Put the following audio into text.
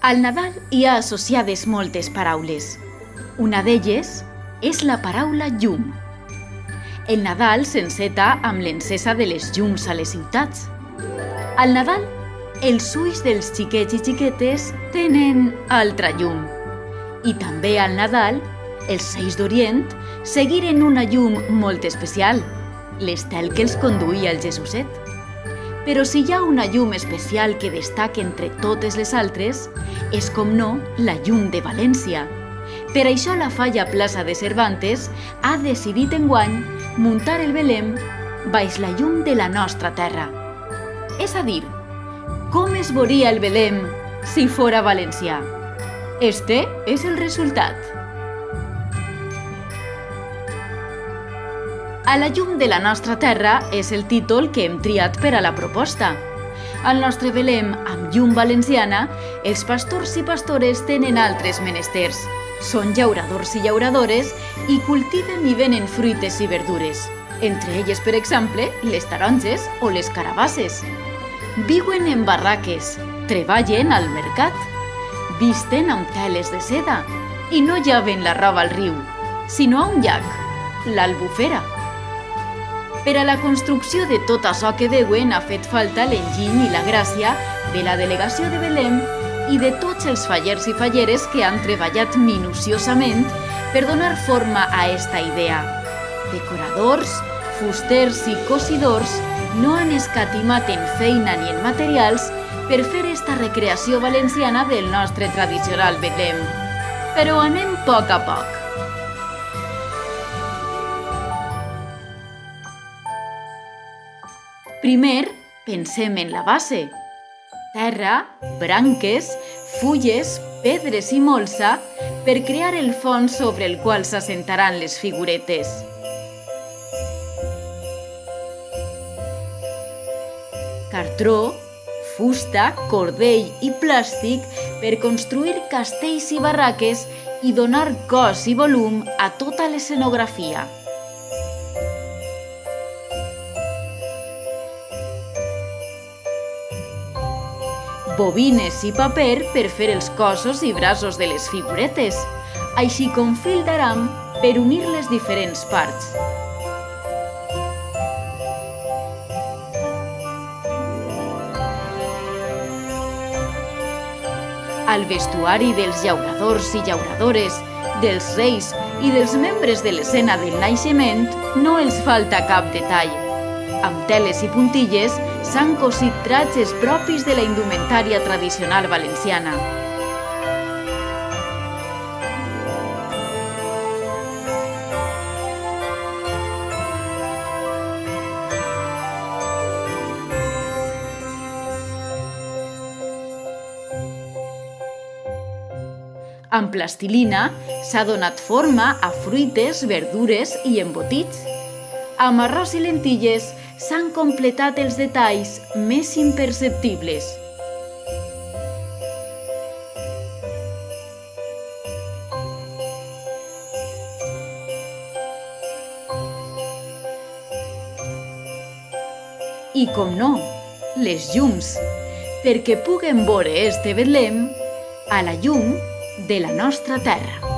Al Nadal hi ha associades moltes paraules. Una d'elles és la paraula llum. El Nadal s'enceta amb l'encesa de les llums a les ciutats. Al Nadal, els ulls dels xiquets i xiquetes tenen altra llum. I també al Nadal, els Reis d'Orient seguiren una llum molt especial, l'estel que els conduïa el Jesuset. Però si hi ha una llum especial que destaca entre totes les altres, és com no la llum de València. Per això la Falla Plaça de Cervantes ha decidit enguany muntar el Belém baix la llum de la nostra terra. És a dir, com es veuria el Belém si fora valencià? Este és el resultat. A la llum de la nostra terra és el títol que hem triat per a la proposta. Al nostre Belém, amb llum valenciana, els pastors i pastores tenen altres menesters. Són llauradors i llauradores i cultiven i venen fruites i verdures. Entre elles, per exemple, les taronges o les carabasses. Viuen en barraques, treballen al mercat, visten amb teles de seda i no llaven la roba al riu, sinó a un llac, l'Albufera. Per a la construcció de tot això que veuen ha fet falta l'enginy i la gràcia de la delegació de Belém i de tots els fallers i falleres que han treballat minuciosament per donar forma a esta idea. Decoradors, fusters i cosidors no han escatimat en feina ni en materials per fer esta recreació valenciana del nostre tradicional Belém. Però anem a poc. Primer, pensem en la base. Terra, branques, fulles, pedres i molsa per crear el fons sobre el qual s'assentaran les figuretes. Cartró, fusta, cordell i plàstic per construir castells i barraques i donar cos i volum a tota l'escenografia. Bobines i paper per fer els cossos i braços de les figuretes, així com fil d'aram per unir les diferents parts. Al vestuari dels llauradors i llauradores, dels reis i dels membres de l'escena del naixement no els falta cap detall. Amb teles i puntilles s'han cosit trajes propis de la indumentària tradicional valenciana. Amb plastilina s'ha donat forma a fruites, verdures i embotits. Amb arròs i lentilles s'han completat els detalls més imperceptibles. I com no, les llums, perquè puguem veure este Betlem a la llum de la nostra terra.